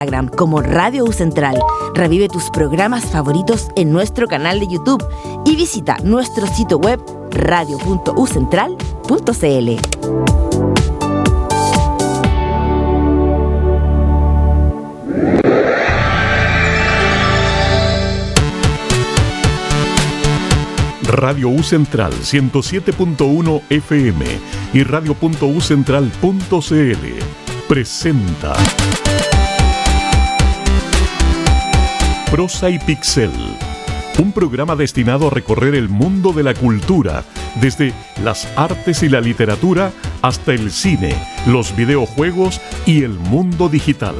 Instagram como Radio U Central. Revive tus programas favoritos en nuestro canal de YouTube y visita nuestro sitio web radio.ucentral.cl. Radio U Central 107.1 FM y radio.ucentral.cl presenta Prosa y Pixel, un programa destinado a recorrer el mundo de la cultura, desde las artes y la literatura hasta el cine, los videojuegos y el mundo digital.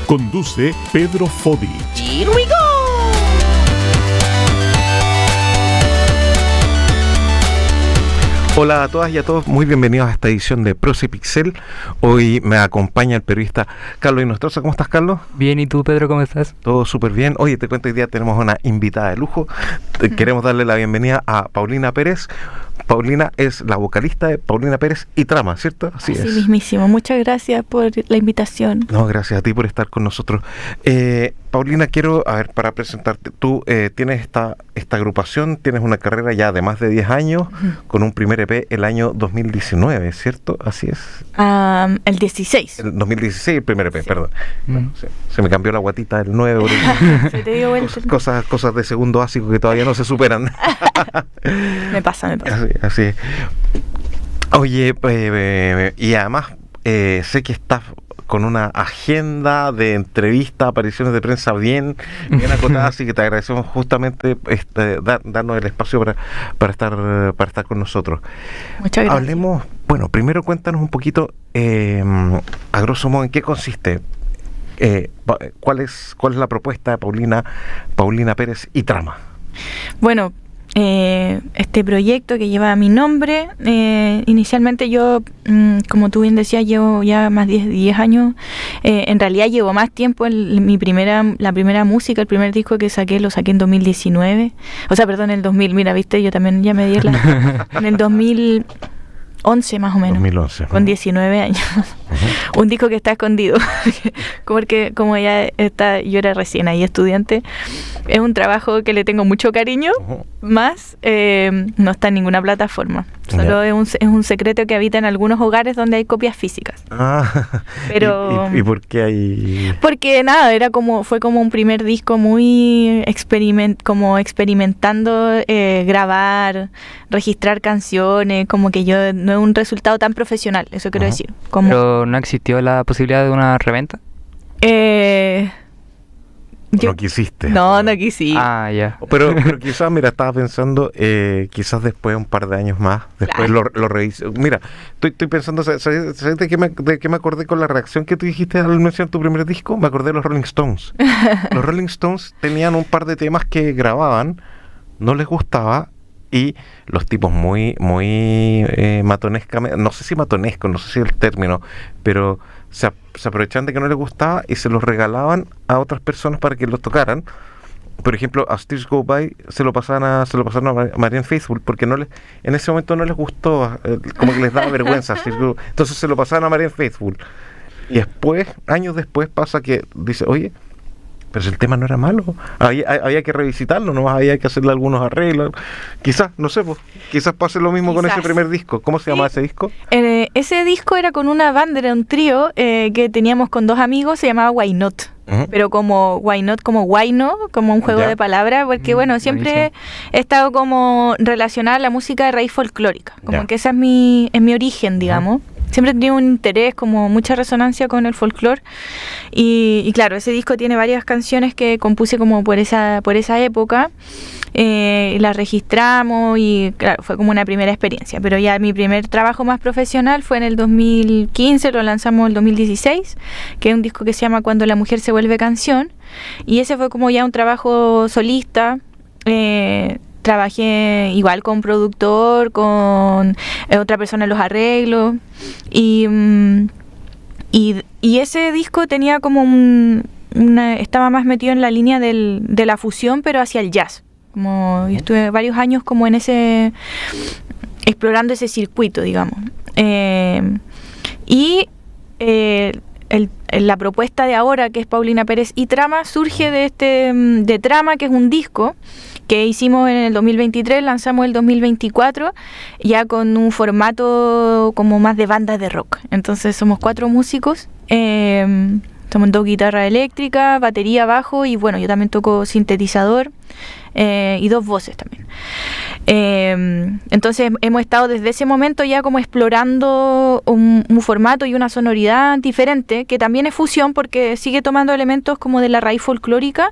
Conduce Pedro Fodich. Here we go. Hola a todas y a todos, muy bienvenidos a esta edición de Prosa y Pixel. Hoy me acompaña el periodista Carlos Inostroza. ¿Cómo estás, Carlos? Bien, ¿y tú, Pedro, cómo estás? Todo súper bien. Oye, te cuento, hoy día tenemos una invitada de lujo. Queremos darle la bienvenida a Paulina Pérez. Paulina es la vocalista de Paulina Pérez y Trama, ¿cierto? Así mismísimo. Muchas gracias por la invitación. No, gracias a ti por estar con nosotros. Paulina, para presentarte, tú tienes esta agrupación, tienes una carrera ya de más de 10 años, con un primer EP el año 2019, ¿cierto? Así es. El 16. El 2016, el primer EP, sí. Perdón. Bueno, se me cambió la guatita del 9. Se te dio vuelta. Cosas de segundo básico que todavía no se superan. Me pasa. Así es. Oye, y además sé que estás con una agenda de entrevistas, apariciones de prensa bien acotada, así que te agradecemos justamente darnos el espacio para estar con nosotros. Muchas gracias. Hablemos, primero cuéntanos un poquito, a grosso modo, en qué consiste, cuál es la propuesta de Paulina Pérez y Trama. Bueno, este proyecto que lleva mi nombre, inicialmente yo, como tú bien decías, llevo ya más de 10 años, en realidad llevo más tiempo. La primera música, el primer disco que lo saqué en 2019, en el 2000, mira, viste, yo también ya me di en el 2011 más o menos, 2011, con 19 años. Un disco que está escondido, porque como ya está, yo era recién ahí estudiante. Es un trabajo que le tengo mucho cariño, más no está en ninguna plataforma. Solo es un secreto que habita en algunos hogares donde hay copias físicas. Pero ¿Y por qué hay? Porque nada, fue como un primer disco muy experimentando grabar, registrar canciones, como que yo no es un resultado tan profesional, eso quiero decir. ¿Pero no existió la posibilidad de una reventa? No quisiste. No quisí. Ah, ya. Pero quizás, mira, estaba pensando, quizás después, un par de años más, después lo revisé. Mira, estoy pensando, ¿sabes de qué me acordé con la reacción que tú dijiste al mencionar tu primer disco? Me acordé de los Rolling Stones. Los Rolling Stones tenían un par de temas que grababan, no les gustaba, y los tipos muy matonescamente, no sé si matonesco, no sé si es el término, pero se aprovechaban de que no les gustaba y se los regalaban a otras personas para que los tocaran. Por ejemplo, a Stars Go By se lo pasaron a Marianne Faithfull, porque en ese momento no les gustó, como que les daba vergüenza. Entonces se lo pasaron a Marianne Faithfull. Y después, años después, pasa que dice, oye, pero si el tema no era malo, había que revisitarlo, nomás había que hacerle algunos arreglos. Quizás, no sé, quizás pase lo mismo con ese primer disco. ¿Cómo se llama ese disco? Ese disco era con una banda, era un trío que teníamos con dos amigos, se llamaba Why Not. Pero como Why Not, como Why No, como un juego de palabras, porque siempre he estado como relacionada a la música de raíz folclórica, como que ese es mi origen, digamos. Siempre he tenido un interés, como mucha resonancia con el folclore, y claro, ese disco tiene varias canciones que compuse como por esa época. Las registramos y claro, fue como una primera experiencia, pero ya mi primer trabajo más profesional fue en el 2015, lo lanzamos en el 2016, que es un disco que se llama Cuando la mujer se vuelve canción, y ese fue como ya un trabajo solista. Trabajé igual con productor, con otra persona en los arreglos, y ese disco tenía como estaba más metido en la línea de la fusión, pero hacia el jazz. Como yo estuve varios años como en explorando ese circuito, digamos. la propuesta de ahora, que es Paulina Pérez y Trama, surge de Trama, que es un disco que hicimos en el 2023, lanzamos el 2024, ya con un formato como más de banda de rock. Entonces somos 4 músicos, somos 2 guitarras eléctricas, batería, bajo, y bueno, yo también toco sintetizador, y 2 voces también. Entonces hemos estado desde ese momento ya como explorando un formato y una sonoridad diferente, que también es fusión porque sigue tomando elementos como de la raíz folclórica,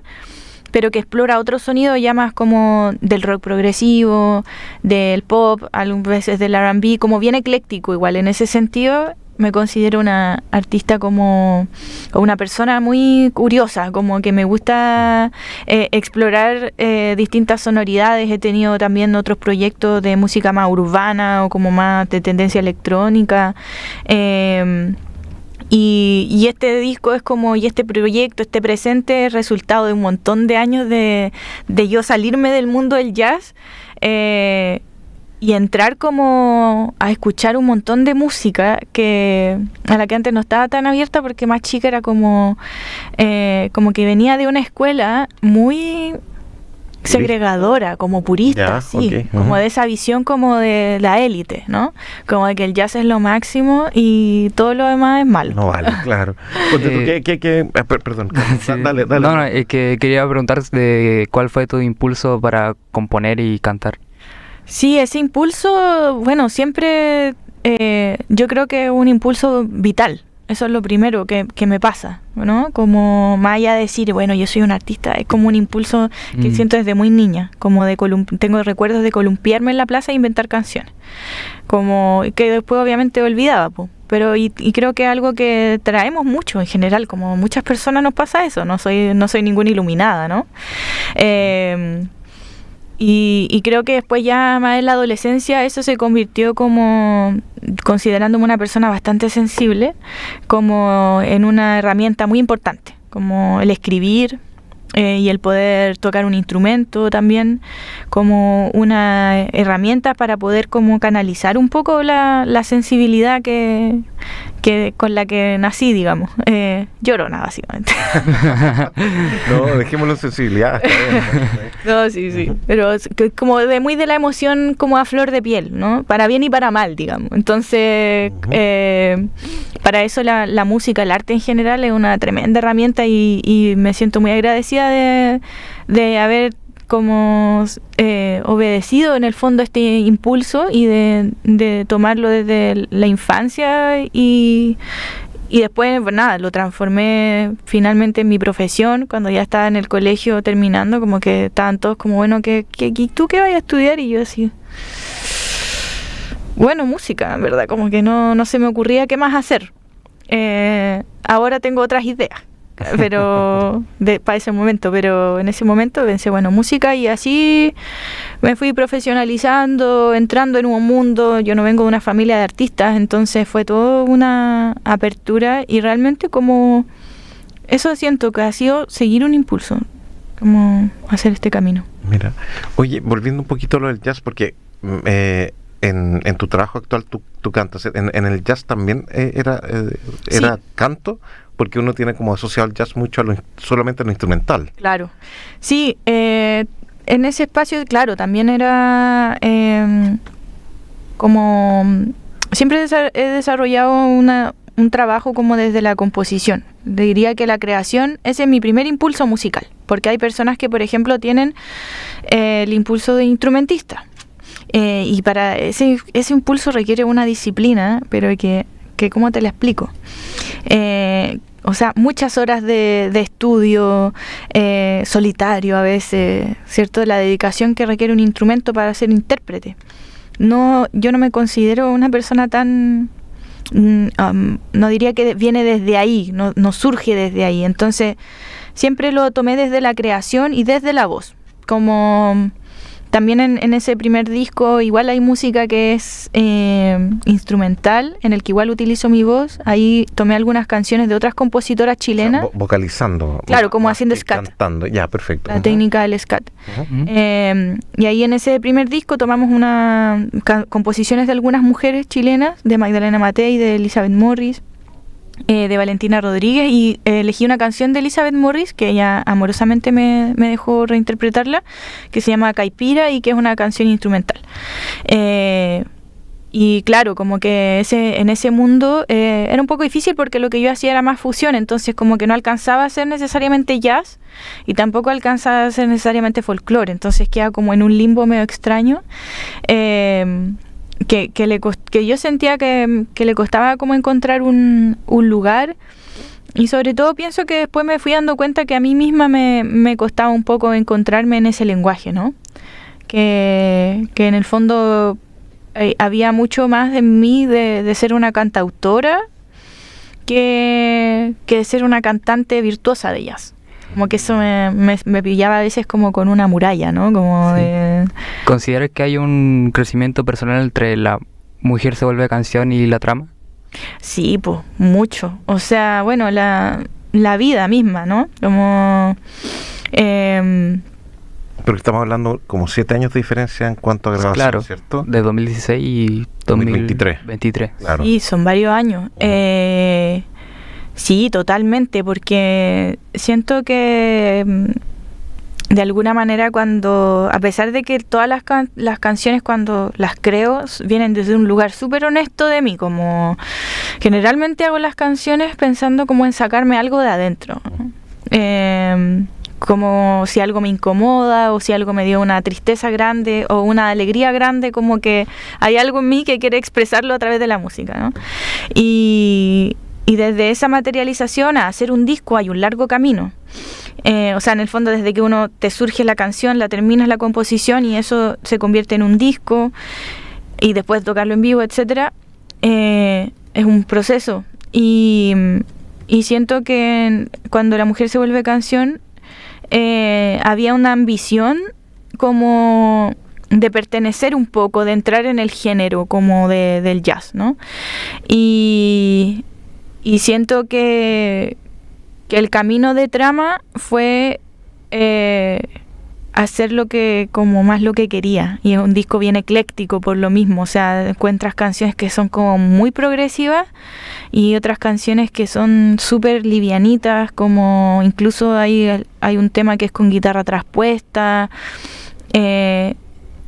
pero que explora otros sonidos ya más como del rock progresivo, del pop, algunas veces del R&B, como bien ecléctico igual. En ese sentido me considero una artista como una persona muy curiosa, como que me gusta explorar distintas sonoridades. He tenido también otros proyectos de música más urbana o como más de tendencia electrónica. Y este disco es como, y este proyecto, este presente, es resultado de un montón de años de yo salirme del mundo del jazz y entrar como a escuchar un montón de música a la que antes no estaba tan abierta, porque más chica era como que venía de una escuela muy segregadora, como purista, sí, okay. Como de esa visión como de la élite, ¿no? Como de que el jazz es lo máximo y todo lo demás es malo. No vale, claro. Perdón, sí. dale. No, es que quería preguntar de cuál fue tu impulso para componer y cantar. Sí, ese impulso, bueno, siempre yo creo que es un impulso vital. Eso es lo primero que me pasa, ¿no? Como más allá de decir, bueno, yo soy un artista, es como un impulso que siento desde muy niña, como tengo recuerdos de columpiarme en la plaza e inventar canciones, como que después obviamente olvidaba, pero y creo que es algo que traemos mucho en general, como muchas personas nos pasa eso, no soy ninguna iluminada, ¿no? Y creo que después ya más en la adolescencia eso se convirtió como, considerándome una persona bastante sensible, como en una herramienta muy importante, como el escribir y el poder tocar un instrumento también, como una herramienta para poder como canalizar un poco la sensibilidad que con la que nací, digamos. Llorona, básicamente. No, dejémoslo en sensibilidad. No, sí. Pero como muy de la emoción como a flor de piel, ¿no? Para bien y para mal, digamos. Entonces, para eso la música, el arte en general es una tremenda herramienta y me siento muy agradecida de haber como obedecido en el fondo este impulso y de tomarlo desde la infancia y después, pues nada, lo transformé finalmente en mi profesión cuando ya estaba en el colegio terminando, como que estaban todos como, bueno, ¿tú qué vas a estudiar? Y yo así, bueno, música, en verdad, como que no se me ocurría qué más hacer. Ahora tengo otras ideas, pero para ese momento, pero en ese momento pensé, bueno, música, y así me fui profesionalizando, entrando en un mundo. Yo no vengo de una familia de artistas, entonces fue toda una apertura y realmente como eso siento que ha sido seguir un impulso, como hacer este camino. Mira, oye, volviendo un poquito a lo del jazz, porque en tu trabajo actual tú cantas, en el jazz también era sí. Canto, porque uno tiene como asociado el jazz mucho solamente a lo instrumental. Claro, sí, en ese espacio, claro, también era como, siempre he desarrollado un trabajo como desde la composición. Diría que la creación, ese es mi primer impulso musical, porque hay personas que, por ejemplo, tienen el impulso de instrumentista, y para ese impulso requiere una disciplina, pero que ¿cómo te la explico? O sea, muchas horas de estudio, solitario a veces, ¿cierto? La dedicación que requiere un instrumento para ser intérprete. Yo no me considero una persona tan... no diría que viene desde ahí, no surge desde ahí. Entonces, siempre lo tomé desde la creación y desde la voz. Como... También en ese primer disco igual hay música que es instrumental, en el que igual utilizo mi voz. Ahí tomé algunas canciones de otras compositoras chilenas. O sea, vocalizando. Claro, como haciendo scat. Cantando, ya, perfecto. La técnica del scat. Y ahí en ese primer disco tomamos composiciones de algunas mujeres chilenas, de Magdalena Matei, de Elizabeth Morris. de Valentina Rodríguez, y elegí una canción de Elizabeth Morris que ella amorosamente me dejó reinterpretarla, que se llama Caipira y que es una canción instrumental. Y claro, como que en ese mundo era un poco difícil porque lo que yo hacía era más fusión, entonces como que no alcanzaba a ser necesariamente jazz y tampoco alcanzaba a ser necesariamente folclore, entonces queda como en un limbo medio extraño. Que yo sentía que le costaba como encontrar un lugar, y sobre todo pienso que después me fui dando cuenta que a mí misma me costaba un poco encontrarme en ese lenguaje, ¿no? Que en el fondo había mucho más en mí de ser una cantautora que de ser una cantante virtuosa de jazz. Como que eso me pillaba a veces como con una muralla, ¿no? Como sí. ¿Consideras que hay un crecimiento personal entre la mujer se vuelve canción y la trama? Sí, pues, mucho. O sea, bueno, la vida misma, ¿no? Como... Pero estamos hablando como 7 años de diferencia en cuanto a grabación, claro, ¿cierto? De 2016 y 2023. Claro. Sí, son varios años. Sí, totalmente, porque siento que de alguna manera cuando, a pesar de que todas las canciones cuando las creo vienen desde un lugar súper honesto de mí, como generalmente hago las canciones pensando como en sacarme algo de adentro, como si algo me incomoda o si algo me dio una tristeza grande o una alegría grande, como que hay algo en mí que quiere expresarlo a través de la música, ¿no? Y desde esa materialización a hacer un disco hay un largo camino. O sea, en el fondo desde que uno te surge la canción, la terminas la composición y eso se convierte en un disco y después tocarlo en vivo, etcétera, es un proceso. Y siento que cuando la mujer se vuelve canción había una ambición como de pertenecer un poco, de entrar en el género como del jazz, ¿no? Y siento que el camino de trama fue hacer lo que quería, y es un disco bien ecléctico por lo mismo, o sea, encuentras canciones que son como muy progresivas y otras canciones que son súper livianitas, como incluso hay un tema que es con guitarra traspuesta.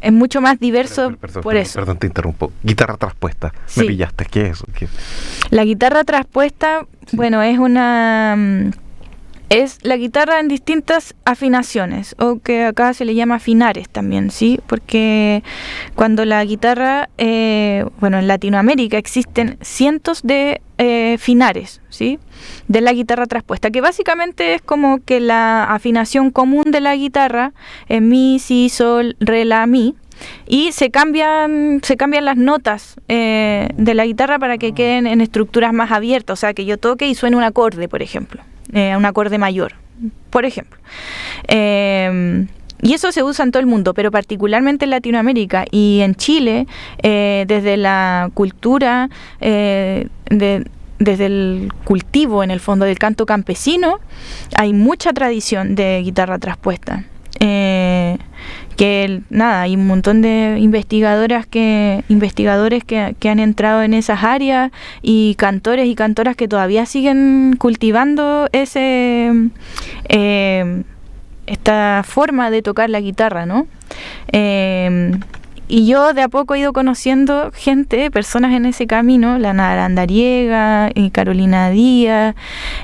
Es mucho más diverso por eso. Perdón, te interrumpo. Guitarra traspuesta. Sí. Me pillaste. ¿Qué es eso? La guitarra traspuesta, sí. Bueno, es la guitarra en distintas afinaciones, o que acá se le llama finares también, ¿sí? Porque cuando la guitarra, en Latinoamérica existen cientos de finares, ¿sí? De la guitarra traspuesta, que básicamente es como que la afinación común de la guitarra es mi, si, sol, re, la, mi, y se cambian las notas de la guitarra para que queden en estructuras más abiertas, o sea, que yo toque y suene un acorde, por ejemplo, un acorde mayor, por ejemplo. Y eso se usa en todo el mundo, pero particularmente en Latinoamérica y en Chile, desde la cultura, desde el cultivo, en el fondo, del canto campesino, hay mucha tradición de guitarra traspuesta. Hay un montón de investigadores que han entrado en esas áreas, y cantores y cantoras que todavía siguen cultivando esta forma de tocar la guitarra, ¿no? Y yo de a poco he ido conociendo personas en ese camino, la Nara Andariega y Carolina Díaz,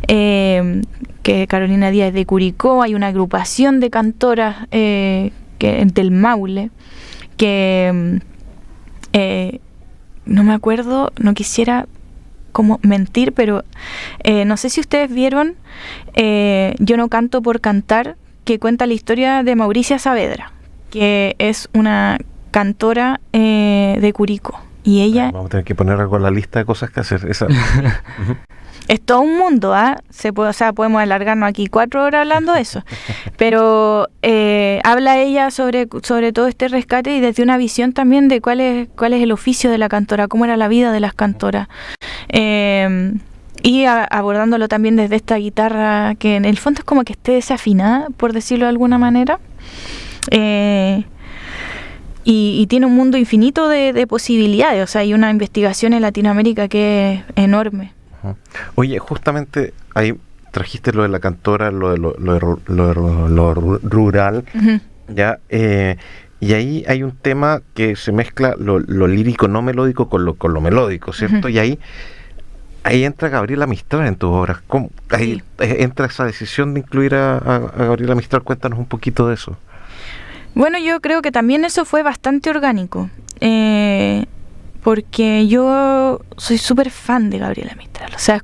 que Carolina Díaz es de Curicó. Hay una agrupación de cantoras del Maule, que no me acuerdo, no quisiera como mentir, pero no sé si ustedes vieron Yo no canto por cantar, que cuenta la historia de Mauricia Saavedra, que es una cantora de Curicó, y ella... Vamos a tener que poner algo en la lista de cosas que hacer. Esa. Es todo un mundo, podemos alargarnos aquí 4 horas hablando de eso, pero habla ella sobre todo este rescate y desde una visión también de cuál es el oficio de la cantora, cómo era la vida de las cantoras, y abordándolo también desde esta guitarra que en el fondo es como que esté desafinada, por decirlo de alguna manera, y tiene un mundo infinito de posibilidades. O sea, hay una investigación en Latinoamérica que es enorme. Ajá. Oye, justamente ahí trajiste lo de la cantora, lo rural, ya, y ahí hay un tema que se mezcla lo lírico no melódico con lo melódico, ¿cierto? Y ahí entra Gabriela Mistral en tus obras. Ahí entra esa decisión de incluir a Gabriela Mistral. Cuéntanos un poquito de eso. Bueno, yo creo que también eso fue bastante orgánico, porque yo soy súper fan de Gabriela Mistral. O sea,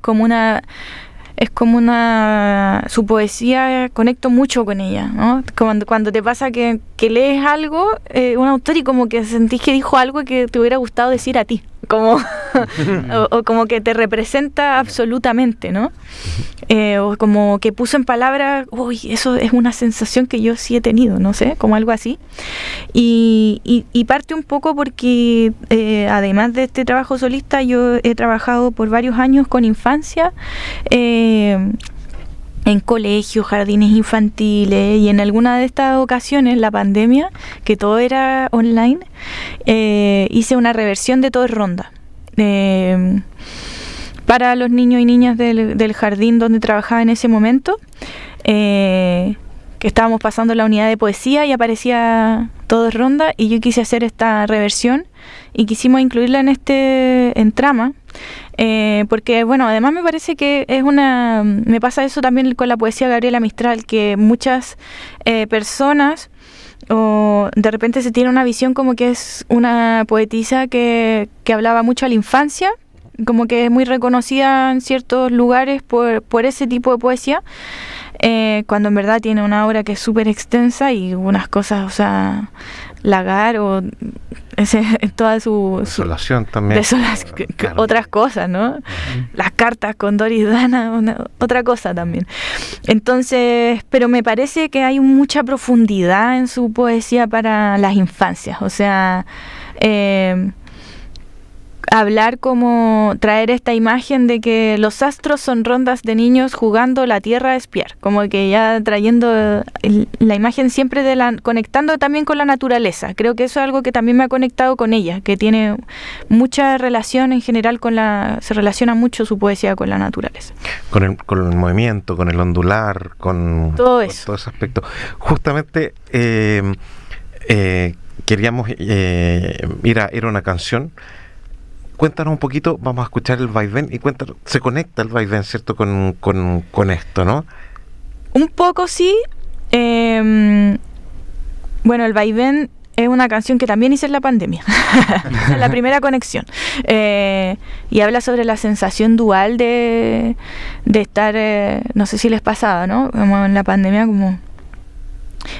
su poesía, conecto mucho con ella, ¿no? Cuando te pasa que lees algo, un autor, y como que sentís que dijo algo que te hubiera gustado decir a ti, como o como que te representa absolutamente, ¿no? O como que puso en palabras, uy, eso es una sensación que yo sí he tenido, no sé, como algo así. Y parte un poco porque además de este trabajo solista, yo he trabajado por varios años con infancia, en colegios, jardines infantiles, y en alguna de estas ocasiones, la pandemia, que todo era online, hice una reversión de Todo es Ronda para los niños y niñas del jardín donde trabajaba en ese momento, que estábamos pasando la unidad de poesía y aparecía Todo es Ronda, y yo quise hacer esta reversión y quisimos incluirla en trama, porque bueno, además me parece que me pasa eso también con la poesía de Gabriela Mistral, que muchas personas o de repente se tiene una visión como que es una poetisa que hablaba mucho a la infancia, como que es muy reconocida en ciertos lugares por ese tipo de poesía, cuando en verdad tiene una obra que es súper extensa y unas cosas, o sea, Lagar o toda su Desolación también. Claro. Otras cosas, ¿no? Las cartas con Doris Dana, otra cosa también. Entonces, pero me parece que hay mucha profundidad en su poesía para las infancias, o sea, hablar como traer esta imagen de que los astros son rondas de niños jugando la tierra a espiar, como que ya trayendo la imagen siempre conectando también con la naturaleza. Creo que eso es algo que también me ha conectado con ella, que tiene mucha relación en general se relaciona mucho su poesía con la naturaleza. Con el movimiento, con el ondular, con todo eso. Todo ese aspecto. Justamente queríamos ir a una canción. Cuéntanos un poquito, vamos a escuchar el vaivén y se conecta el vaivén, ¿cierto? Con esto, ¿no? Un poco sí. Bueno, el vaivén es una canción que también hice en la pandemia. Es la primera conexión. Y habla sobre la sensación dual de estar, no sé si les pasaba, ¿no? Como en la pandemia, como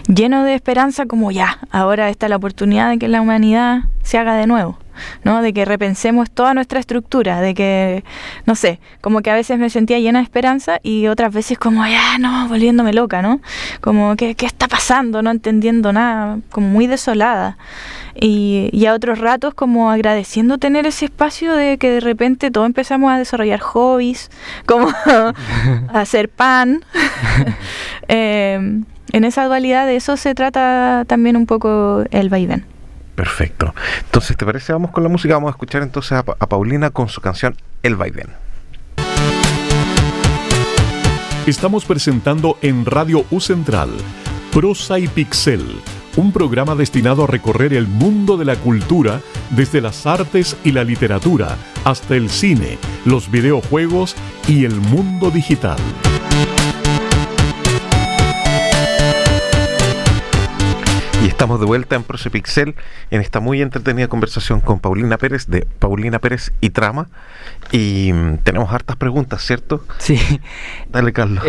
lleno de esperanza, como ya, ahora está la oportunidad de que la humanidad se haga de nuevo, ¿no? De que repensemos toda nuestra estructura, de que, no sé, como que a veces me sentía llena de esperanza y otras veces como, ya, no, volviéndome loca, ¿no? Como, ¿qué está pasando? No entendiendo nada, como muy desolada. Y a otros ratos como agradeciendo tener ese espacio de que de repente todos empezamos a desarrollar hobbies, como a hacer pan. En esa dualidad de eso se trata también un poco el vaivén. Perfecto. Entonces, ¿te parece? Vamos con la música. Vamos a escuchar entonces a Paulina con su canción El Vaivén. Estamos presentando en Radio U Central Prosa y Pixel, un programa destinado a recorrer el mundo de la cultura desde las artes y la literatura hasta el cine, los videojuegos y el mundo digital. Y estamos de vuelta en Prosa y Pixel en esta muy entretenida conversación con Paulina Pérez de Paulina Pérez y Trama. Y tenemos hartas preguntas, ¿cierto? Sí. Dale, Carlos.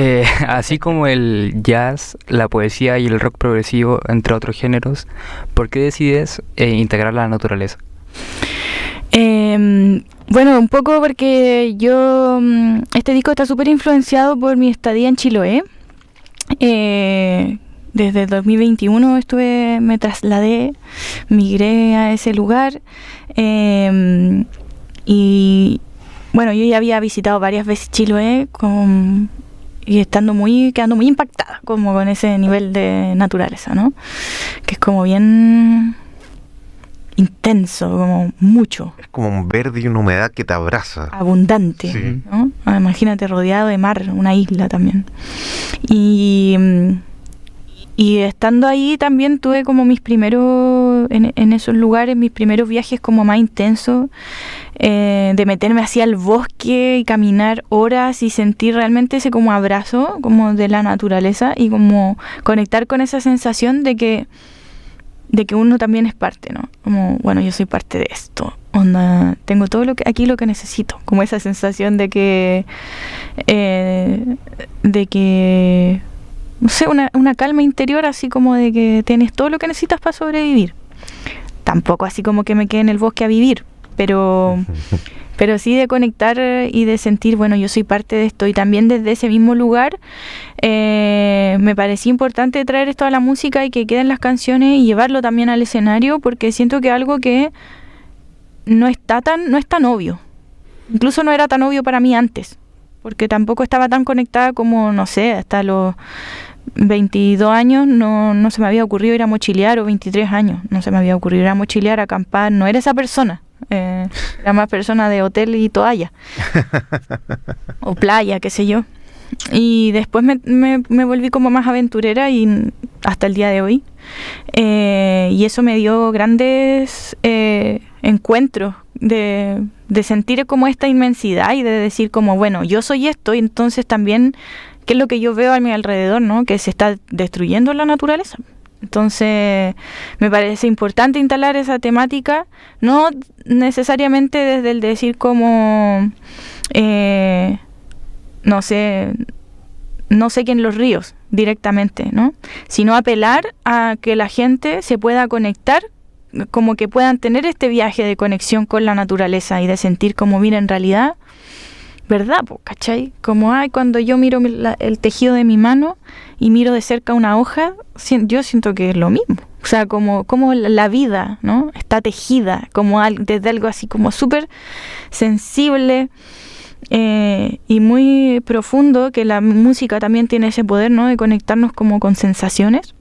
Así como el jazz, la poesía y el rock progresivo, entre otros géneros, ¿por qué decides integrar la naturaleza? Bueno, un poco porque este disco está súper influenciado por mi estadía en Chiloé. Desde el 2021 me trasladé, migré a ese lugar, y bueno, yo ya había visitado varias veces Chiloé y quedando muy impactada como con ese nivel de naturaleza, ¿no? Que es como bien intenso, como mucho. Es como un verde y una humedad que te abraza. Abundante, Sí. ¿no? Imagínate rodeado de mar, una isla también. Y estando ahí también tuve como mis primeros, en esos lugares, mis primeros viajes como más intensos, de meterme hacia el bosque y caminar horas y sentir realmente ese como abrazo como de la naturaleza y como conectar con esa sensación de que uno también es parte, ¿no? Como, bueno, yo soy parte de esto. Onda, tengo todo lo que necesito. Como esa sensación de que no sé, una calma interior, así como de que tienes todo lo que necesitas para sobrevivir. Tampoco así como que me quede en el bosque a vivir, pero sí de conectar y de sentir, bueno, yo soy parte de esto. Y también desde ese mismo lugar me parecía importante traer esto a la música y que queden las canciones y llevarlo también al escenario, porque siento que es algo que no es tan obvio. Incluso no era tan obvio para mí antes, porque tampoco estaba tan conectada como, no sé, hasta los 22 años no se me había ocurrido ir a mochilear, o 23 años, no se me había ocurrido ir a mochilear, a acampar, no era esa persona. Era más persona de hotel y toalla o playa, qué sé yo. Y después me volví como más aventurera y hasta el día de hoy, y eso me dio grandes encuentros de sentir como esta inmensidad y de decir como, bueno, yo soy esto, y entonces también qué es lo que yo veo a mi alrededor, ¿no? Que se está destruyendo la naturaleza. Entonces me parece importante instalar esa temática, no necesariamente desde el decir como no sé que en los ríos directamente, ¿no? Sino apelar a que la gente se pueda conectar, como que puedan tener este viaje de conexión con la naturaleza y de sentir como, mira, en realidad, ¿verdad? ¿Cachai? Como, cuando yo miro el tejido de mi mano y miro de cerca una hoja, yo siento que es lo mismo. O sea, como la vida, ¿no? Está tejida, como desde algo así como súper sensible y muy profundo, que la música también tiene ese poder, ¿no? De conectarnos como con sensaciones.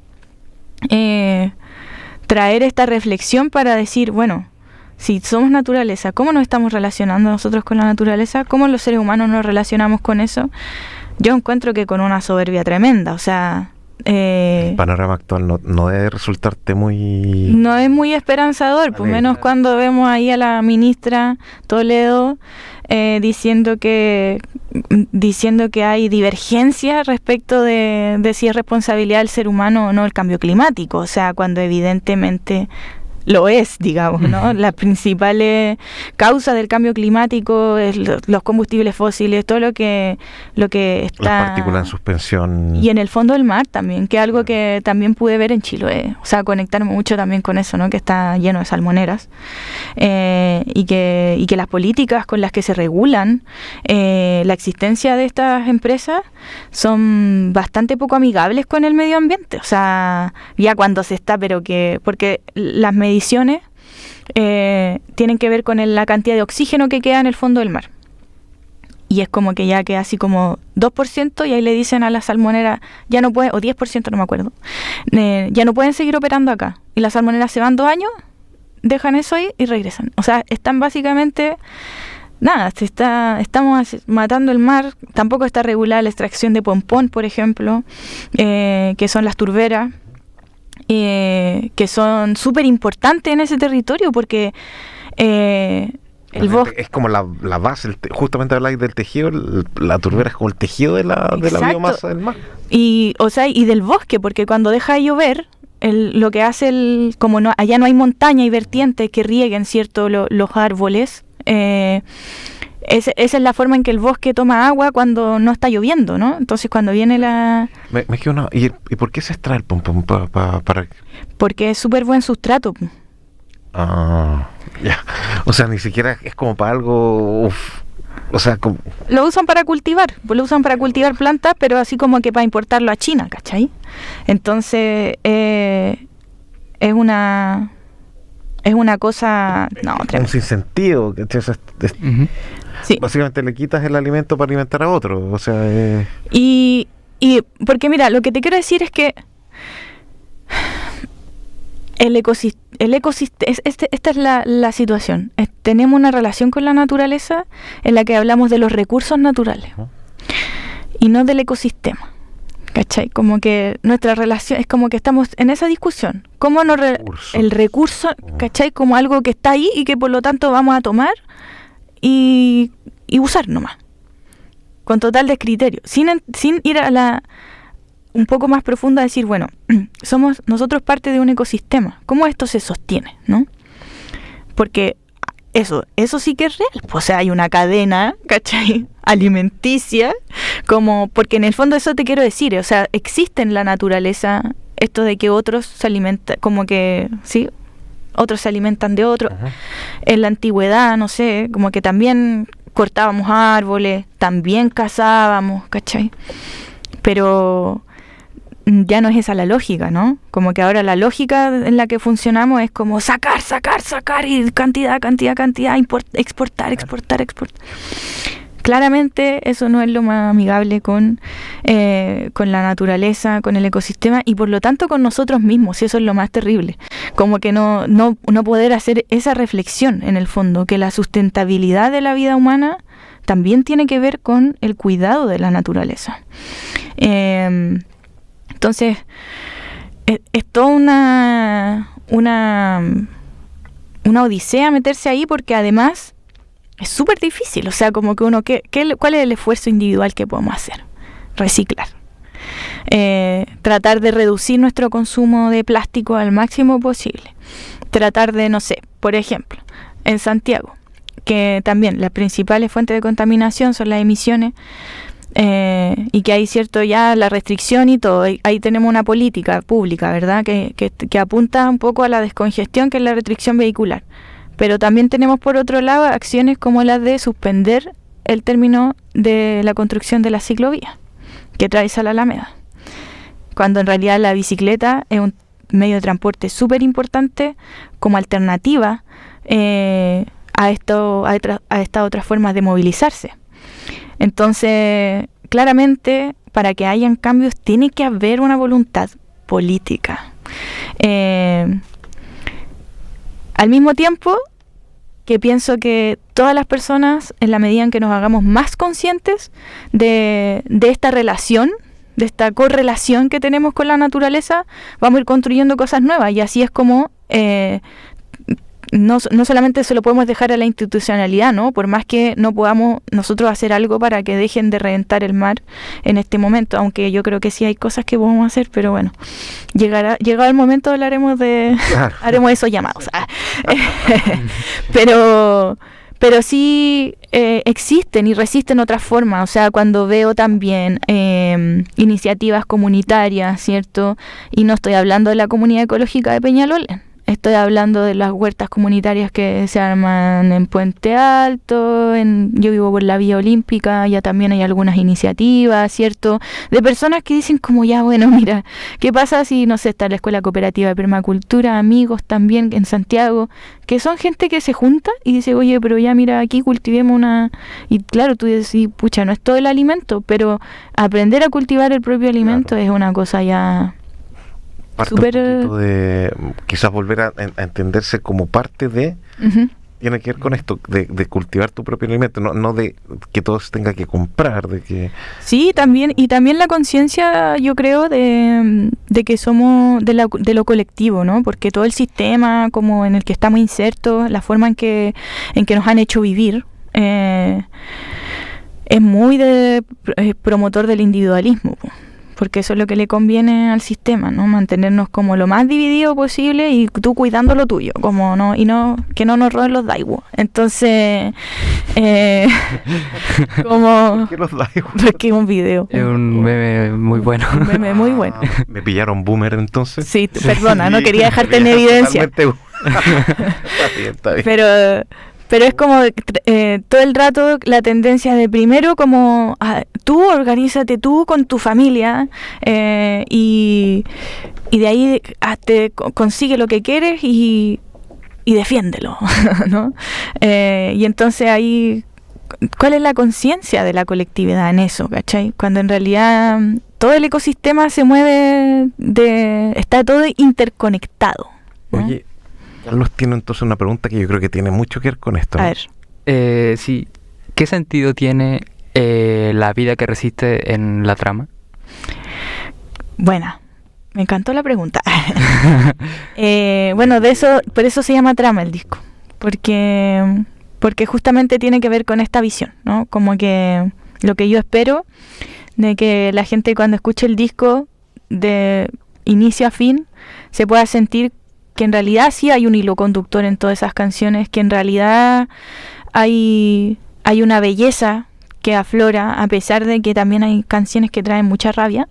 Traer esta reflexión para decir, bueno, si somos naturaleza, ¿cómo nos estamos relacionando nosotros con la naturaleza? ¿Cómo los seres humanos nos relacionamos con eso? Yo encuentro que con una soberbia tremenda, o sea... el panorama actual no debe resultarte muy... No es muy esperanzador, pues menos cuando vemos ahí a la ministra Toledo diciendo que hay divergencia respecto de si es responsabilidad del ser humano o no el cambio climático, o sea, cuando evidentemente lo es, digamos, ¿no? Las principales causas del cambio climático es los combustibles fósiles, todo lo que está... Las partículas en suspensión. Y en el fondo del mar también, que es algo que también pude ver en Chiloé. O sea, conectarme mucho también con eso, ¿no? Que está lleno de salmoneras. Y que las políticas con las que se regulan la existencia de estas empresas son bastante poco amigables con el medio ambiente. O sea, ya cuando se está, porque las mediciones tienen que ver con la cantidad de oxígeno que queda en el fondo del mar. Y es como que ya queda así como 2%, y ahí le dicen a la salmonera, ya no puede, o 10%, no me acuerdo, ya no pueden seguir operando acá. Y las salmoneras se van 2 años, dejan eso ahí y regresan. O sea, están básicamente... Nada, estamos matando el mar. Tampoco está regulada la extracción de pompón, por ejemplo, que son las turberas, que son súper importantes en ese territorio, porque el bosque... Es como la base, justamente habláis del tejido, la turbera es como el tejido de la biomasa del mar. Y del bosque, porque cuando deja de llover, lo que hace, como allá no hay montaña y vertientes que rieguen, ¿cierto?, los árboles, esa es la forma en que el bosque toma agua cuando no está lloviendo, ¿no? Entonces cuando viene Me quedo ¿Y por qué se extrae el pompón? Para... Porque es súper buen sustrato. Ya. O sea, ni siquiera es como para algo... O sea, lo usan para cultivar plantas, pero así como que para importarlo a China, ¿cachai? Entonces es una cosa, no, un sinsentido, ¿cachai? Sí. Básicamente le quitas el alimento para alimentar a otro, o sea... Y porque mira, lo que te quiero decir es que el ecosistema, esta es la situación. Tenemos una relación con la naturaleza en la que hablamos de los recursos naturales y no del ecosistema. ¿Cachai? Como que nuestra relación es como que estamos en esa discusión. ¿Cómo el recurso, ¿cachai? Como algo que está ahí y que por lo tanto vamos a tomar y usar nomás. Con total descriterio. Sin ir a un poco más profunda, decir, bueno, somos nosotros parte de un ecosistema. ¿Cómo esto se sostiene, no? Porque eso sí que es real. O sea, hay una cadena, ¿cachai? Alimenticia, porque en el fondo eso te quiero decir, o sea, existe en la naturaleza esto de que otros se alimentan, como que, ¿sí? Otros se alimentan de otros. Ajá. En la antigüedad, no sé, como que también cortábamos árboles, también cazábamos, ¿cachai? Pero ya no es esa la lógica, ¿no? Como que ahora la lógica en la que funcionamos es como sacar y cantidad, exportar. Claramente eso no es lo más amigable con la naturaleza, con el ecosistema y por lo tanto con nosotros mismos, y eso es lo más terrible. Como que no poder hacer esa reflexión en el fondo, que la sustentabilidad de la vida humana también tiene que ver con el cuidado de la naturaleza. Entonces, es toda una odisea meterse ahí porque además es súper difícil. O sea, como que ¿cuál es el esfuerzo individual que podemos hacer? Reciclar. Tratar de reducir nuestro consumo de plástico al máximo posible. Tratar de, no sé, por ejemplo, en Santiago, que también las principales fuentes de contaminación son las emisiones, y que hay cierto ya la restricción y todo, ahí tenemos una política pública, ¿verdad? Que apunta un poco a la descongestión, que es la restricción vehicular, pero también tenemos por otro lado acciones como las de suspender el término de la construcción de la ciclovía que atraviesa la Alameda, cuando en realidad la bicicleta es un medio de transporte súper importante como alternativa a estas otras formas de movilizarse. Entonces, claramente, para que hayan cambios, tiene que haber una voluntad política. Al mismo tiempo, que pienso que todas las personas, en la medida en que nos hagamos más conscientes de esta relación, de esta correlación que tenemos con la naturaleza, vamos a ir construyendo cosas nuevas. Y así es como no solamente se lo podemos dejar a la institucionalidad, ¿no? Por más que no podamos nosotros hacer algo para que dejen de reventar el mar en este momento, aunque yo creo que sí hay cosas que podemos hacer, pero bueno, llegado el momento haremos esos llamados. Pero sí existen y resisten otras formas. O sea, cuando veo también iniciativas comunitarias, ¿cierto? Y no estoy hablando de la comunidad ecológica de Peñalolén. Estoy hablando de las huertas comunitarias que se arman en Puente Alto, yo vivo por la Vía Olímpica, ya también hay algunas iniciativas, ¿cierto? De personas que dicen como ya, bueno, mira, ¿qué pasa si, no sé, está la Escuela Cooperativa de Permacultura, amigos también en Santiago, que son gente que se junta y dice, oye, pero ya mira, aquí cultivemos una... Y claro, tú decís, pucha, no es todo el alimento, pero aprender a cultivar el propio alimento es una cosa ya... Parte un poquito de quizás volver a entenderse como parte de, tiene que ver con esto, de cultivar tu propio alimento, no de que todo se tenga que comprar, de que... Sí, también, y también la conciencia, yo creo, de que somos de lo colectivo, ¿no? Porque todo el sistema como en el que estamos insertos, la forma en que nos han hecho vivir, es muy promotor del individualismo, porque eso es lo que le conviene al sistema, ¿no? Mantenernos como lo más dividido posible y tú cuidando lo tuyo, como que no nos roben los Daiwo. Entonces, como... ¿Por qué los Daiwo? Porque es un video. Es un meme muy bueno. Un meme muy bueno. ¿Me pillaron boomer entonces? Sí, perdona, no quería dejarte en evidencia. Está bien. Pero es como todo el rato la tendencia de primero como tú organízate tú con tu familia y de ahí consigue lo que quieres y defiéndelo, ¿no? Y entonces ahí, ¿cuál es la conciencia de la colectividad en eso, cachai? Cuando en realidad todo el ecosistema se mueve está todo interconectado. ¿no? Oye, Carlos tiene entonces una pregunta que yo creo que tiene mucho que ver con esto, ¿no? A ver. Sí. ¿Qué sentido tiene la vida que resiste en la trama? Bueno, me encantó la pregunta. Bueno, por eso se llama trama el disco, porque justamente tiene que ver con esta visión, ¿no? Como que lo que yo espero de que la gente cuando escuche el disco de inicio a fin se pueda sentir que en realidad sí hay un hilo conductor en todas esas canciones, que en realidad hay una belleza que aflora, a pesar de que también hay canciones que traen mucha rabia.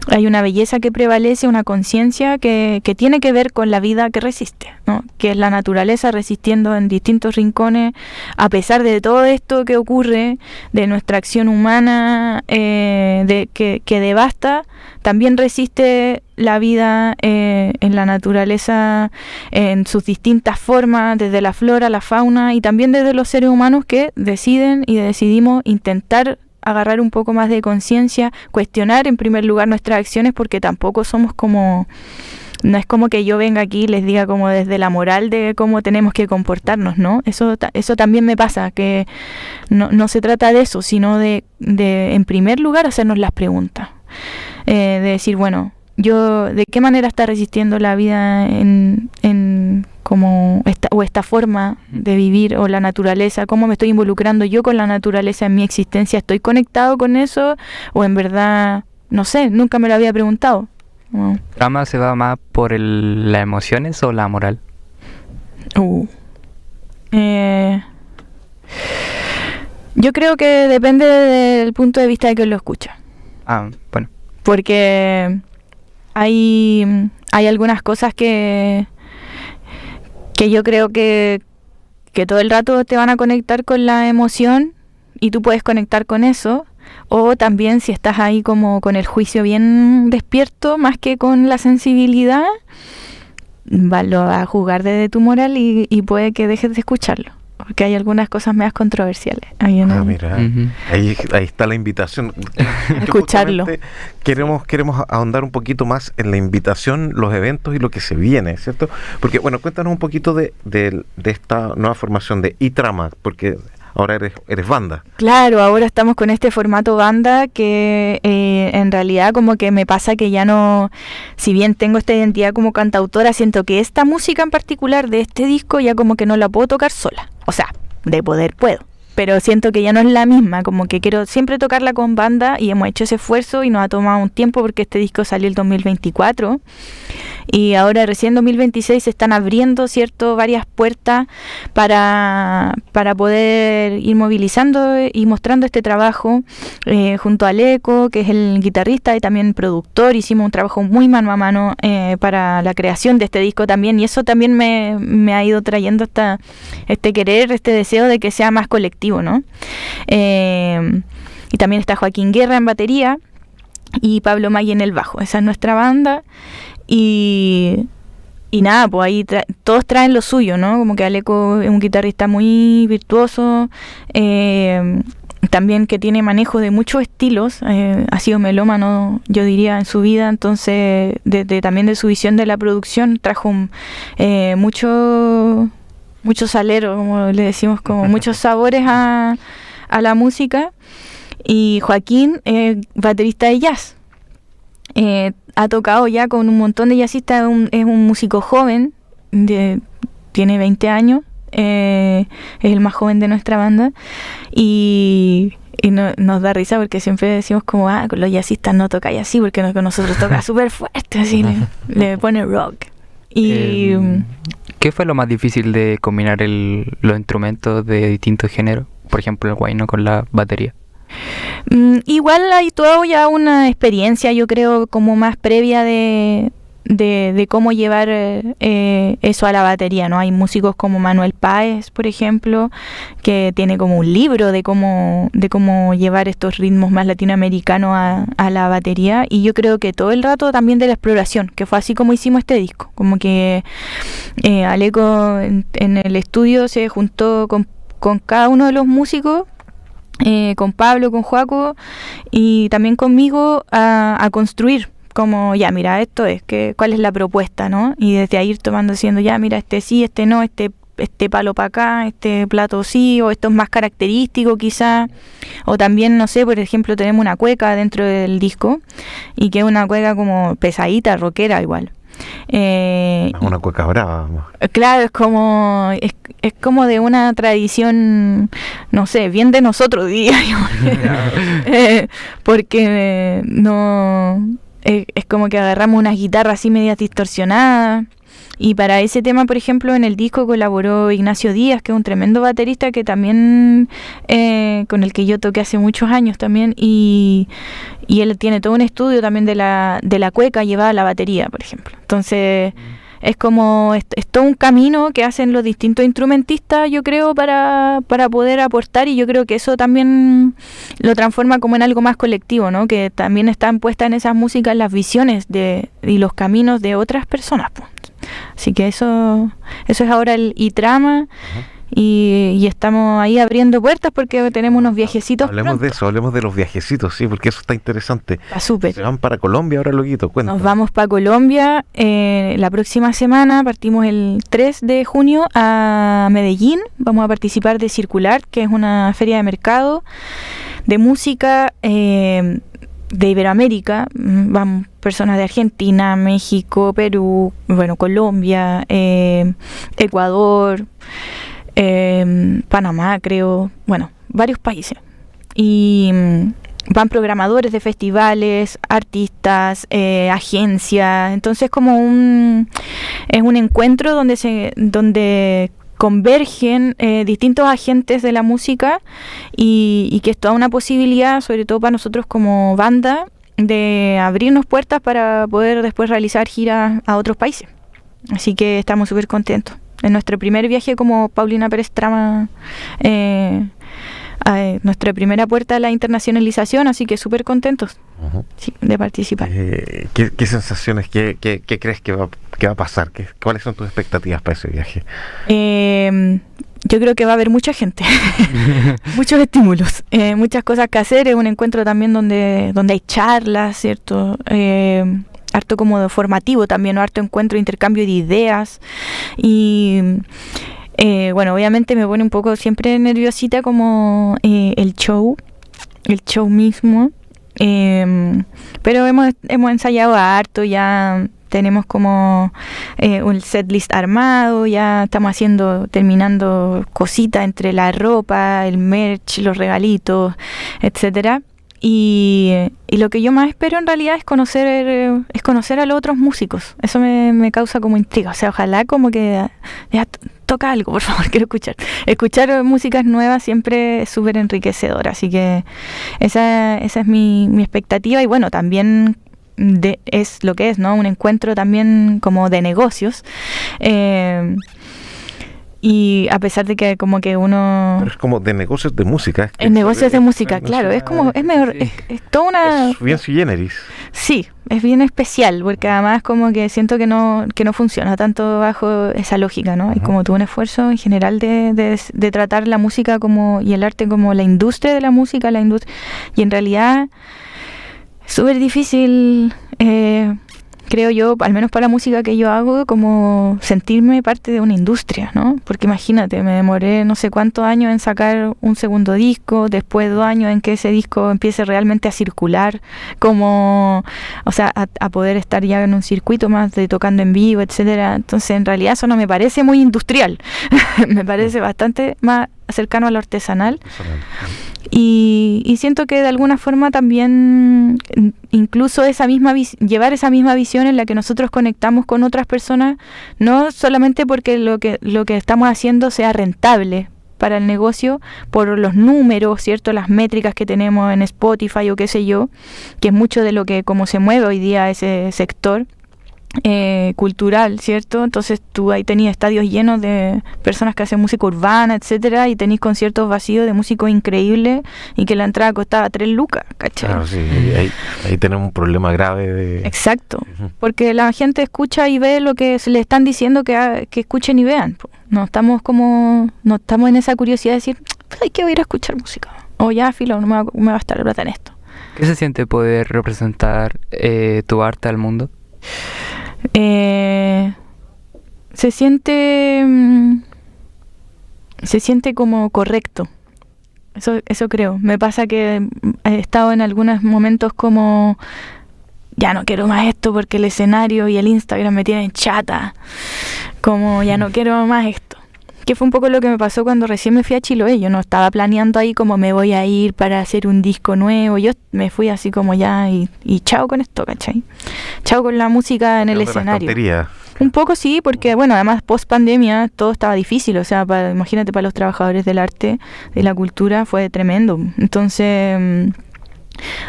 Hay una belleza que prevalece, una conciencia que tiene que ver con la vida que resiste, ¿no? Que es la naturaleza resistiendo en distintos rincones, a pesar de todo esto que ocurre, de nuestra acción humana que devasta, también resiste la vida en la naturaleza en sus distintas formas, desde la flora, la fauna y también desde los seres humanos que deciden y decidimos intentar agarrar un poco más de conciencia, cuestionar en primer lugar nuestras acciones, porque tampoco somos como, no es como que yo venga aquí y les diga como desde la moral de cómo tenemos que comportarnos, ¿no? Eso también me pasa, que no se trata de eso, sino de en primer lugar hacernos las preguntas, de decir, bueno, yo de qué manera está resistiendo la vida en como esta forma de vivir, o la naturaleza, cómo me estoy involucrando yo con la naturaleza en mi existencia, estoy conectado con eso o en verdad, no sé, nunca me lo había preguntado. ¿Trama se va más por las emociones o la moral? Yo creo que depende del punto de vista de quien lo escucha. Bueno. Porque hay algunas cosas que yo creo que todo el rato te van a conectar con la emoción y tú puedes conectar con eso, o también si estás ahí como con el juicio bien despierto más que con la sensibilidad, lo vas a juzgar desde tu moral y puede que dejes de escucharlo, porque hay algunas cosas más controversiales. Mira, ahí está la invitación. Escucharlo. Queremos ahondar un poquito más en la invitación, los eventos y lo que se viene, ¿cierto? Porque, bueno, cuéntanos un poquito de esta nueva formación de iTrama, porque ahora eres banda. Claro, ahora estamos con este formato banda que en realidad como que me pasa que ya no, si bien tengo esta identidad como cantautora, siento que esta música en particular de este disco ya como que no la puedo tocar sola. O sea, de poder puedo, pero siento que ya no es la misma, como que quiero siempre tocarla con banda y hemos hecho ese esfuerzo y nos ha tomado un tiempo porque este disco salió el 2024 y ahora recién 2026 se están abriendo, ¿cierto?, varias puertas para poder ir movilizando y mostrando este trabajo junto a Aleco, que es el guitarrista y también productor. Hicimos un trabajo muy mano a mano para la creación de este disco también, y eso también me ha ido trayendo este querer, este deseo de que sea más colectivo, ¿no? Y también está Joaquín Guerra en batería y Pablo Maggi en el bajo. Esa es nuestra banda. Y nada, pues ahí todos traen lo suyo, ¿no? Como que Aleco es un guitarrista muy virtuoso, también que tiene manejo de muchos estilos, ha sido melómano, yo diría, en su vida, entonces también de su visión de la producción trajo mucho salero, como le decimos, como muchos sabores a la música. Y Joaquín, baterista de jazz, ha tocado ya con un montón de jazzistas, es un músico joven, tiene 20 años, es el más joven de nuestra banda, y nos da risa porque siempre decimos como, con los jazzistas no tocáis así, porque con nosotros toca súper fuerte, así le pone rock. Y ¿qué fue lo más difícil de combinar los instrumentos de distintos géneros? Por ejemplo, el guayno con la batería. Igual hay toda ya una experiencia, yo creo, como más previa de cómo llevar eso a la batería, ¿no? Hay músicos como Manuel Páez, por ejemplo, que tiene como un libro de cómo llevar estos ritmos más latinoamericanos a la batería, y yo creo que todo el rato también de la exploración, que fue así como hicimos este disco, como que Aleco en el estudio se juntó con cada uno de los músicos, con Pablo, con Joaco y también conmigo a construir, como, ya, mira, esto es, ¿cuál es la propuesta, no? Y desde ahí ir tomando, diciendo, ya, mira, este sí, este no, este palo para acá, este plato sí, o esto es más característico quizá, o también, no sé, por ejemplo, tenemos una cueca dentro del disco, y que es una cueca como pesadita, rockera igual. Una cueca brava. Claro, es como de una tradición, no sé, bien de nosotros, diría yo. Porque no es como que agarramos unas guitarras así medias distorsionadas. Y para ese tema, por ejemplo, en el disco colaboró Ignacio Díaz, que es un tremendo baterista que también, con el que yo toqué hace muchos años también, y él tiene todo un estudio también de la cueca llevada a la batería, por ejemplo. Entonces, es como, es todo un camino que hacen los distintos instrumentistas, yo creo, para poder aportar, y yo creo que eso también lo transforma como en algo más colectivo, ¿no? Que también están puestas en esas músicas las visiones y los caminos de otras personas, pues. Así que eso es ahora el iTrama. Y estamos ahí abriendo puertas porque tenemos unos viajecitos. Hablemos pronto. de eso, hablemos de los viajecitos, sí, porque eso está interesante. Está súper. Se van para Colombia ahora, Loguito, cuenta. Nos vamos para Colombia la próxima semana. Partimos el 3 de junio a Medellín. Vamos a participar de Circular, que es una feria de mercado de música de Iberoamérica. Van personas de Argentina, México, Perú, bueno, Colombia, Ecuador, Panamá, creo, bueno, varios países. Y van programadores de festivales, artistas, agencias. Entonces es un encuentro donde convergen distintos agentes de la música y que es toda una posibilidad, sobre todo para nosotros como banda, de abrirnos puertas para poder después realizar giras a otros países. Así que estamos súper contentos. En nuestro primer viaje como Paulina Pérez Trama, nuestra primera puerta a la internacionalización, así que súper contentos sí, de participar. ¿Qué sensaciones, qué crees que va a pasar? ¿Cuáles son tus expectativas para ese viaje? Yo creo que va a haber mucha gente, muchos estímulos, muchas cosas que hacer. Es un encuentro también donde hay charlas, ¿cierto? Harto como de formativo también, ¿no? Harto encuentro, intercambio de ideas. Y bueno, obviamente me pone un poco siempre nerviosita como el show mismo. Pero hemos ensayado harto, ya tenemos como un setlist armado, ya estamos terminando cositas entre la ropa, el merch, los regalitos, etcétera. Y lo que yo más espero en realidad es conocer a los otros músicos. Eso me causa como intriga. O sea, ojalá como que ya toca algo, por favor, quiero escuchar. Escuchar músicas nuevas siempre es súper enriquecedor. Así que esa es mi expectativa. Y bueno, también es lo que es, ¿no? Un encuentro también como de negocios. Y a pesar de que como que uno... Pero es como de negocios de música. En negocios de música, claro. Es como, es mejor, sí. es toda una... Es bien sui generis. Sí, es bien especial, porque además como que siento que no funciona tanto bajo esa lógica, ¿no? Hay como todo un esfuerzo en general de tratar la música como y el arte como la industria de la música, y en realidad es súper difícil... creo yo, al menos para la música que yo hago, como sentirme parte de una industria, ¿no? Porque imagínate, me demoré no sé cuántos años en sacar un segundo disco, después 2 años en que ese disco empiece realmente a circular, como, o sea, a poder estar ya en un circuito más de tocando en vivo, etcétera. Entonces, en realidad eso no me parece muy industrial, me parece bastante más cercano a lo artesanal. Y siento que de alguna forma también incluso llevar esa misma visión en la que nosotros conectamos con otras personas, no solamente porque lo que estamos haciendo sea rentable para el negocio, por los números, ¿cierto? Las métricas que tenemos en Spotify o qué sé yo, que es mucho de lo que como se mueve hoy día ese sector cultural, ¿cierto? Entonces tú ahí tenías estadios llenos de personas que hacen música urbana, etcétera, y tenías conciertos vacíos de músicos increíbles y que la entrada costaba 3 lucas, ¿cachai? Claro, sí, ahí tenemos un problema grave de... Exacto, porque la gente escucha y ve lo que se le están diciendo que escuchen y vean. No estamos en esa curiosidad de decir, ay, que voy a ir a escuchar música, o ya, filo, no me va a gastar la plata en esto. ¿Qué se siente poder representar tu arte al mundo? Se siente como correcto. Eso creo. Me pasa que he estado en algunos momentos como ya no quiero más esto porque el escenario y el Instagram me tienen chata. Como ya no quiero más esto. Que fue un poco lo que me pasó cuando recién me fui a Chiloé. Yo no estaba planeando ahí como me voy a ir para hacer un disco nuevo. Yo me fui así como ya y chao con esto, ¿cachai? Chao con la música en el escenario. Un poco sí, porque bueno, además post pandemia todo estaba difícil. O sea, imagínate para los trabajadores del arte, de la cultura, fue tremendo. Entonces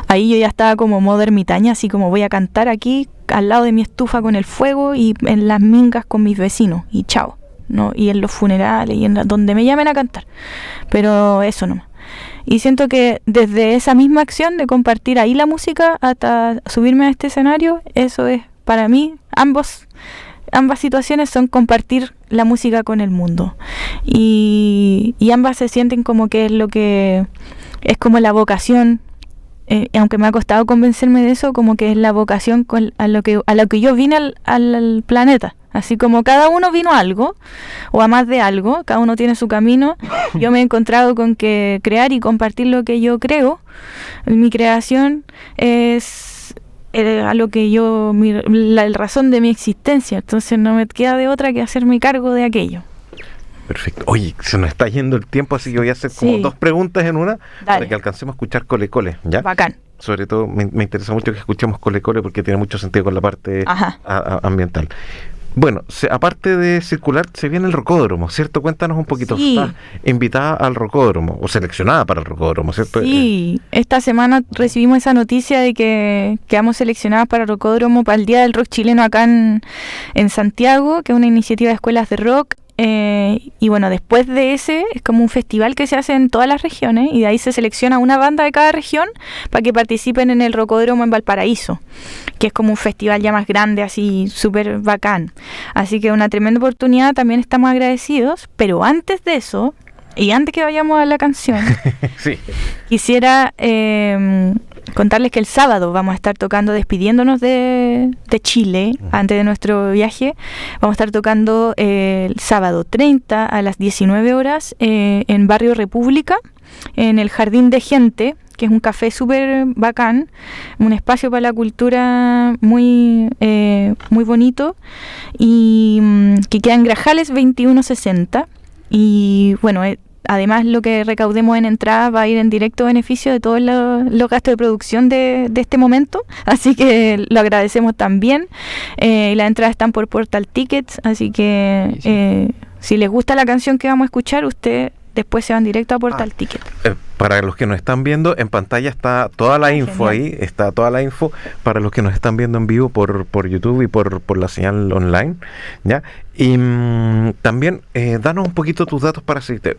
ahí yo ya estaba como modo ermitaña, así como voy a cantar aquí al lado de mi estufa con el fuego y en las mingas con mis vecinos y chao. ¿No? Y en los funerales y donde me llamen a cantar, pero eso nomás. Y siento que desde esa misma acción de compartir ahí la música hasta subirme a este escenario, eso es para mí, ambas situaciones son compartir la música con el mundo y ambas se sienten como que es lo que es como la vocación. Aunque me ha costado convencerme de eso, como que es la vocación a lo que yo vine al planeta. Así como cada uno vino a algo, o a más de algo, cada uno tiene su camino. Yo me he encontrado con que crear y compartir lo que yo creo, mi creación es a lo que la razón de mi existencia. Entonces no me queda de otra que hacerme cargo de aquello. Perfecto. Oye, se nos está yendo el tiempo, así que voy a hacer como 2 preguntas en una. Dale. Para que alcancemos a escuchar Cole Cole, ¿ya? Bacán. Sobre todo me interesa mucho que escuchemos Cole Cole porque tiene mucho sentido con la parte ambiental. Bueno, aparte de circular, se viene el rocódromo, ¿cierto? Cuéntanos un poquito. Sí. Estás invitada al rocódromo, o seleccionada para el rocódromo, ¿cierto? Sí, esta semana recibimos esa noticia de que quedamos seleccionadas para el rocódromo para el Día del Rock Chileno acá en Santiago, que es una iniciativa de escuelas de rock. Y bueno, después de ese es como un festival que se hace en todas las regiones y de ahí se selecciona una banda de cada región para que participen en el Rocódromo en Valparaíso, que es como un festival ya más grande, así súper bacán. Así que una tremenda oportunidad, también estamos agradecidos, pero antes de eso, y antes que vayamos a la canción, sí. Quisiera contarles que el sábado vamos a estar tocando, despidiéndonos de Chile antes de nuestro viaje. Vamos a estar tocando el sábado 30 a las 19 horas en Barrio República, en el Jardín de Gente, que es un café súper bacán, un espacio para la cultura muy bonito, y que queda en Grajales 2160. Y bueno, además lo que recaudemos en entrada va a ir en directo beneficio de todos los gastos de producción de este momento, así que lo agradecemos también. Las entradas están por Portal Tickets, así que si les gusta la canción que vamos a escuchar, usted después se van directo a Portal Ticket. Para los que nos están viendo, en pantalla está toda la info. Genial. Ahí está toda la info para los que nos están viendo en vivo por YouTube y por la señal online, ¿ya? Y también danos un poquito tus datos para seguirte.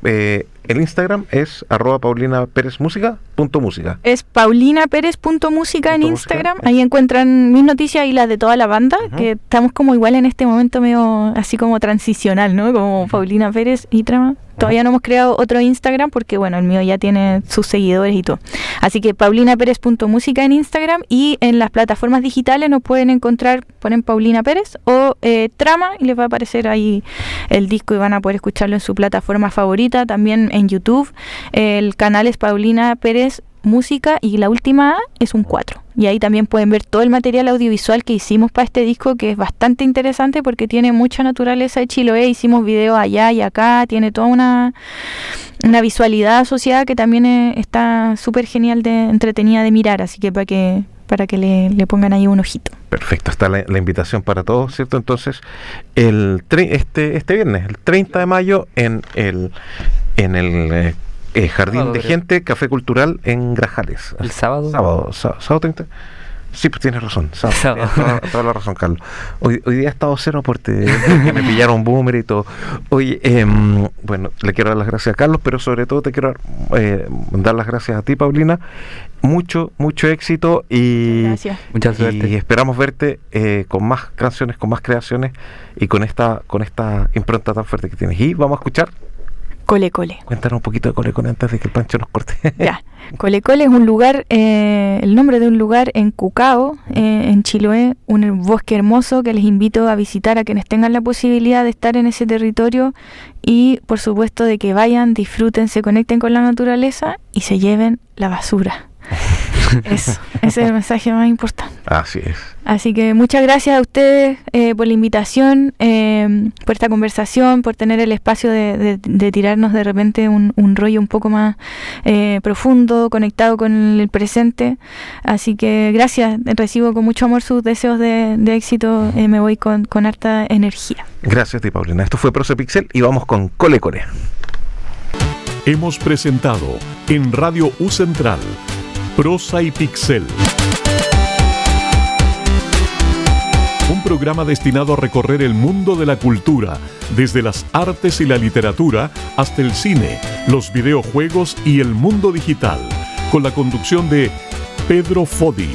El Instagram es @paulinaperezmusica.música. Es paulinaperez.música en Instagram. Ahí encuentran mis noticias y las de toda la banda, que estamos como igual en este momento medio así como transicional, ¿no? Como Paulina Pérez y Trama. Todavía no hemos creado otro Instagram porque, bueno, el mío ya tiene sus seguidores y todo. Así que paulinaperez.música en Instagram, y en las plataformas digitales nos pueden encontrar, ponen Paulina Pérez o Trama y les va a aparecer ahí el disco y van a poder escucharlo en su plataforma favorita. También en YouTube el canal es Paulina Pérez Música y la última A es un 4. Y ahí también pueden ver todo el material audiovisual que hicimos para este disco, que es bastante interesante porque tiene mucha naturaleza de Chiloé. Hicimos videos allá y acá, tiene toda una visualidad asociada que también está súper genial, entretenida de mirar, así que para que le pongan ahí un ojito. Perfecto, está la invitación para todos, ¿cierto? Entonces, este viernes, el 30 de mayo, en el Jardín de Gente, Café Cultural en Grajales. ¿El sábado? Sábado 30. Sí, pues tienes razón. Sábado. Toda la razón, Carlos. Hoy día he estado cero porque me pillaron boomer y todo. Oye, bueno, le quiero dar las gracias a Carlos, pero sobre todo te quiero dar las gracias a ti, Paulina. Mucho éxito y gracias. Mucha suerte. Y esperamos verte con más canciones, con más creaciones y con esta impronta tan fuerte que tienes. Y vamos a escuchar Cole Cole. Cuéntanos un poquito de Cole Cole antes de que el Pancho nos corte. Ya, Cole Cole es un lugar, el nombre de un lugar en Cucao, en Chiloé, un bosque hermoso que les invito a visitar a quienes tengan la posibilidad de estar en ese territorio y por supuesto de que vayan, disfruten, se conecten con la naturaleza y se lleven la basura. Eso, ese es el mensaje más importante. Así es. Así que muchas gracias a ustedes por la invitación, por esta conversación, por tener el espacio de tirarnos de repente un rollo un poco más profundo, conectado con el presente. Así que gracias, recibo con mucho amor sus deseos de éxito, me voy con harta energía. Gracias a ti, Paulina. Esto fue Prosa Pixel y vamos con Cole Cole. Hemos presentado en Radio U Central Prosa y Pixel, un programa destinado a recorrer el mundo de la cultura, desde las artes y la literatura hasta el cine, los videojuegos y el mundo digital, con la conducción de Pedro Fodi.